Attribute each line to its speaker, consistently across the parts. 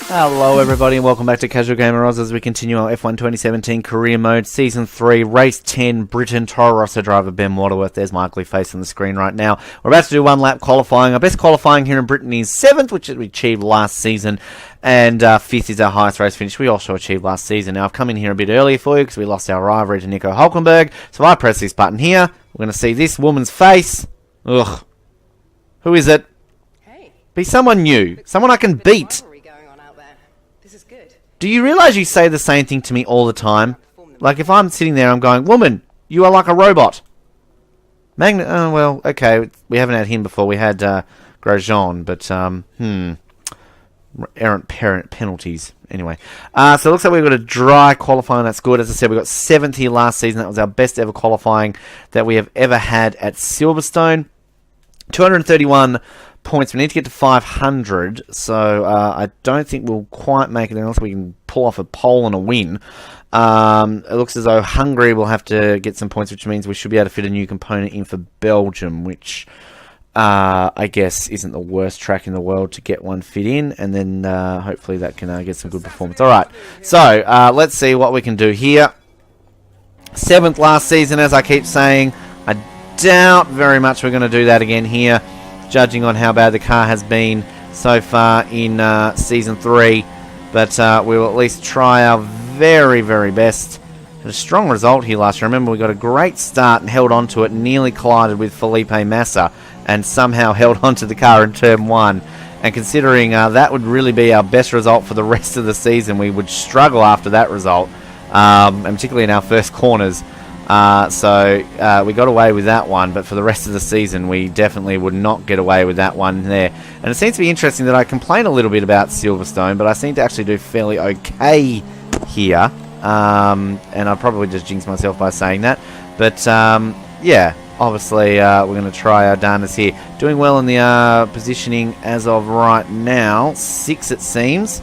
Speaker 1: Hello everybody and welcome back to Casual Gamer Rosso as we continue our F1 2017 Career Mode Season 3 Race 10 Britain Toro Rosso driver Ben Waterworth. There's my ugly face on the screen right now. We're about to do one lap qualifying. Our best qualifying here in Britain is 7th, which we achieved last season, and 5th is our highest race finish we also achieved last season. Now I've come in here a bit earlier for you because we lost our rivalry to Nico Hulkenberg. So if I press this button here, we're going to see this woman's face. Ugh. Who is it?
Speaker 2: Hey.
Speaker 1: Be someone new. Someone I can beat. Do you realise you say the same thing to me all the time? Like, if I'm sitting there, I'm going, woman, you are like a robot. Oh, well, okay, we haven't had him before. We had Grosjean, but, errant parent penalties. Anyway, so it looks like we've got a dry qualifying. That's good. As I said, we got 7th here last season. That was our best ever qualifying that we have ever had at Silverstone. 231 points. We need to get to 500, so I don't think we'll quite make it unless we can pull off a pole and a win. It looks as though Hungary will have to get some points, which means we should be able to fit a new component in for Belgium, which I guess isn't the worst track in the world to get one fit in, and then hopefully that can get some good performance. Alright, so let's see what we can do here. 7th last season, as I keep saying. I doubt very much we're going to do that again here, judging on how bad the car has been so far in Season 3. But we'll at least try our very, very best. Had a strong result here last year. Remember, we got a great start and held on to it, nearly collided with Felipe Massa, and somehow held onto the car in Turn 1. And considering that would really be our best result for the rest of the season, we would struggle after that result, and particularly in our first corners. So we got away with that one, but for the rest of the season we definitely would not get away with that one there. And it seems to be interesting that I complain a little bit about Silverstone, but I seem to actually do fairly okay here. And I'll probably just jinx myself by saying that. But yeah, obviously we're going to try our darndest here. Doing well in the positioning as of right now. 6 it seems.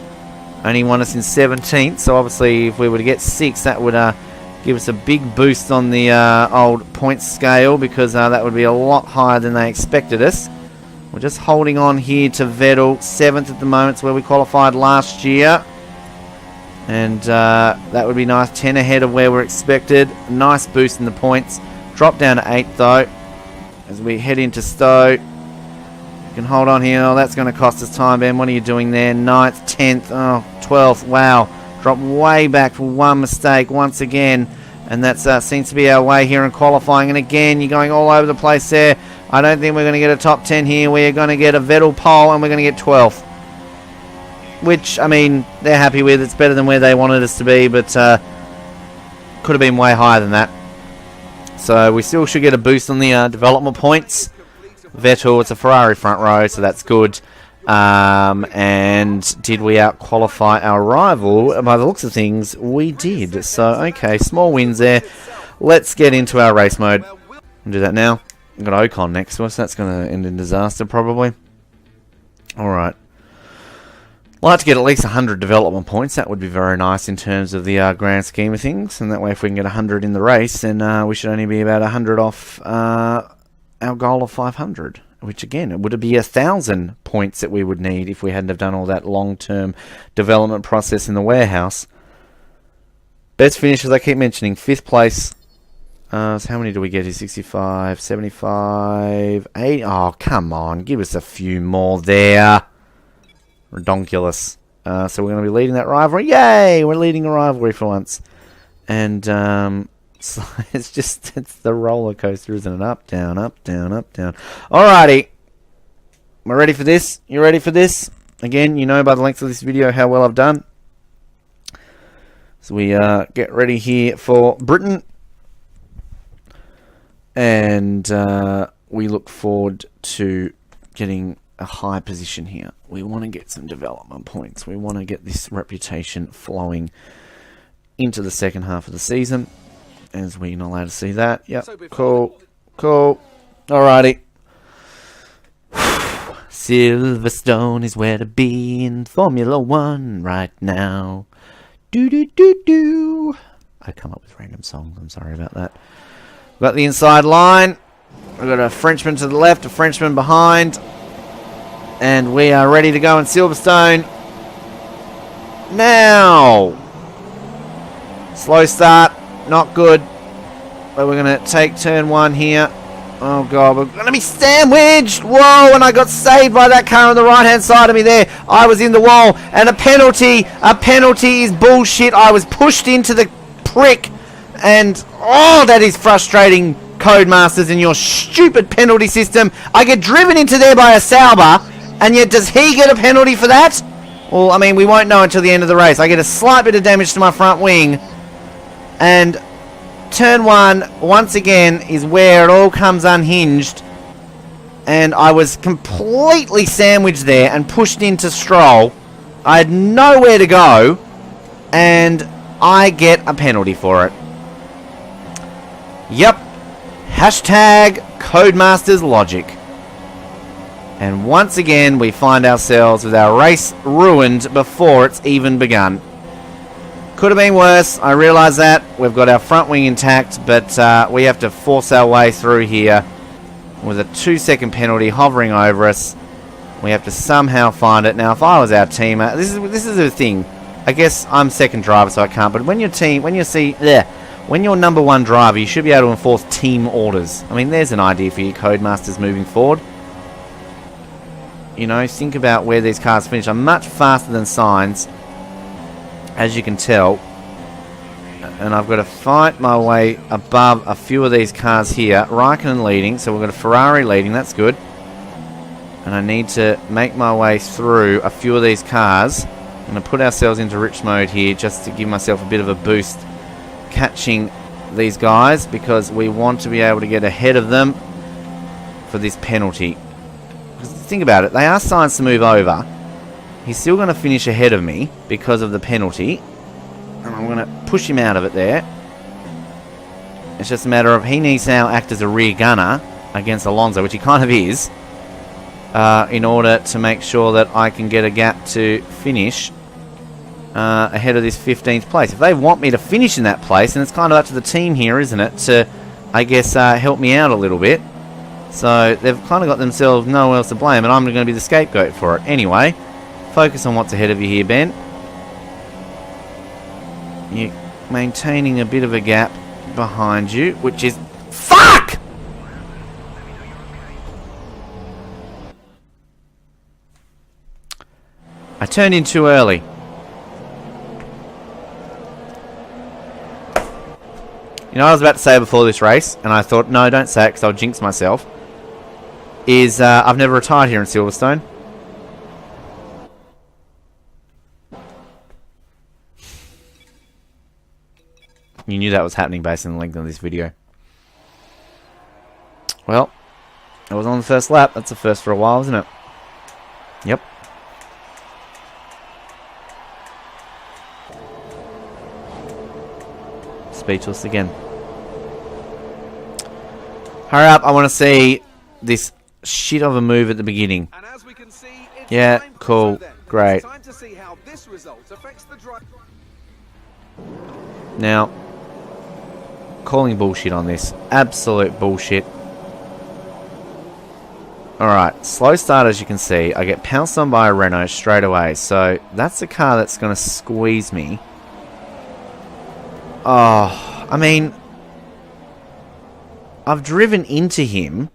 Speaker 1: Only won us in 17th, so obviously if we were to get 6 that would give us a big boost on the old points scale, because that would be a lot higher than they expected us. We're just holding on here to Vettel. 7th at the moment. It's where we qualified last year. And that would be nice. 10 ahead of where we're expected. Nice boost in the points. Drop down to 8th though, as we head into Stowe. You can hold on here. Oh, that's going to cost us time, Ben. What are you doing there? 9th, 10th, oh, 12th. Wow. Drop way back for one mistake once again. And that seems to be our way here in qualifying. And again, you're going all over the place there. I don't think we're going to get a top 10 here. We're going to get a Vettel pole and we're going to get 12th. Which, I mean, they're happy with. It's better than where they wanted us to be, but could have been way higher than that. So we still should get a boost on the development points. Vettel, it's a Ferrari front row, so that's good. And did we out-qualify our rival? By the looks of things, we did. So, okay, small wins there. Let's get into our race mode. I'll do that now. We've got Ocon next to us. That's going to end in disaster, probably. Alright. I'd like to get at least 100 development points. That would be very nice in terms of the grand scheme of things. And that way, if we can get 100 in the race, then we should only be about 100 off our goal of 500. Which again, it would be 1,000 points that we would need if we hadn't have done all that long-term development process in the warehouse. Best finish, as I keep mentioning, 5th place. So how many do we get here? 65, 75, 80. Oh, come on, give us a few more there. Redonkulous. So we're going to be leading that rivalry. Yay! We're leading a rivalry for once. And so it's the roller coaster, isn't it? Up, down, up, down, up, down. Alrighty. Am I ready for this? You ready for this? Again, you know by the length of this video how well I've done. So we get ready here for Britain. And we look forward to getting a high position here. We want to get some development points. We want to get this reputation flowing into the second half of the season. As we're not allowed to see that. Yep. Cool. Cool. Alrighty. Silverstone is where to be in Formula 1 right now. Do. I come up with random songs. I'm sorry about that. We've got the inside line. We've got a Frenchman to the left, a Frenchman behind. And we are ready to go in Silverstone. now. Slow start, not good. But we're going to take turn 1 here. Oh god, we're going to be sandwiched. Whoa, and I got saved by that car on the right hand side of me there. I was in the wall, and a penalty is bullshit. I was pushed into the prick, and oh, that is frustrating, Codemasters, and your stupid penalty system. I get driven into there by a Sauber, and yet does he get a penalty for that? Well, I mean, we won't know until the end of the race. I get a slight bit of damage to my front wing, and turn 1, once again, is where it all comes unhinged. And I was completely sandwiched there and pushed into Stroll. I had nowhere to go. And I get a penalty for it. Yep. Hashtag Codemasters logic. And once again, we find ourselves with our race ruined before it's even begun. Could have been worse, I realise that. We've got our front wing intact, but we have to force our way through here with a 2-second penalty hovering over us. We have to somehow find it. Now, if I was our teammate, this is the thing. I guess I'm second driver, so I can't. But when your number 1 driver, you should be able to enforce team orders. I mean, there's an idea for you, Codemasters, moving forward. You know, think about where these cars finish. I'm much faster than Sainz, as you can tell, and I've got to fight my way above a few of these cars here. Raikkonen leading, so we've got a Ferrari leading, that's good. And I need to make my way through a few of these cars. I'm going to put ourselves into rich mode here just to give myself a bit of a boost catching these guys, because we want to be able to get ahead of them for this penalty. Because think about it, they are Sainz to move over. He's still going to finish ahead of me because of the penalty. And I'm going to push him out of it there. It's just a matter of he needs to now act as a rear gunner against Alonso, which he kind of is, in order to make sure that I can get a gap to finish ahead of this 15th place. If they want me to finish in that place, then it's kind of up to the team here, isn't it, to, I guess, help me out a little bit. So they've kind of got themselves no one else to blame, and I'm going to be the scapegoat for it. Anyway, focus on what's ahead of you here, Ben. You're maintaining a bit of a gap behind you, which is... Fuck! I turned in too early. You know what I was about to say before this race, and I thought, no, don't say it because I'll jinx myself, is I've never retired here in Silverstone. You knew that was happening based on the length of this video. Well, it was on the first lap. That's the first for a while, isn't it? Yep. Speechless again. Hurry up, I want to see this shit of a move at the beginning. Yeah, cool, great. Now, calling bullshit on this. Absolute bullshit. Alright, slow start as you can see. I get pounced on by a Renault straight away. So, that's the car that's going to squeeze me. Oh, I mean, I've driven into him.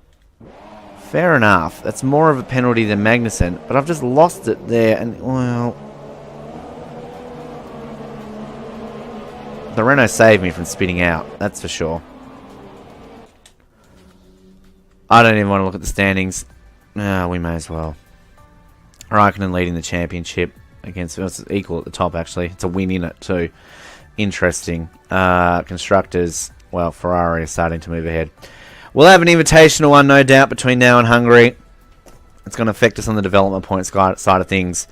Speaker 1: Fair enough. That's more of a penalty than Magnussen. But I've just lost it there. And, well... the Renault saved me from spinning out. That's for sure. I don't even want to look at the standings. No, we may as well. Raikkonen leading the championship against... it's equal at the top, actually. It's a win in it, too. Interesting. Constructors... well, Ferrari is starting to move ahead. We'll have an invitational one, no doubt, between now and Hungary. It's going to affect us on the development point side of things.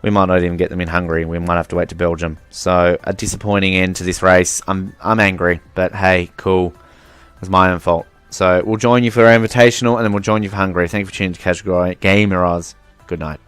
Speaker 1: We might not even get them in Hungary. We might have to wait to Belgium. So, a disappointing end to this race. I'm angry, but hey, cool. It was my own fault. So, we'll join you for our invitational, and then we'll join you for Hungary. Thank you for tuning to Casual Gamer Oz. Good night.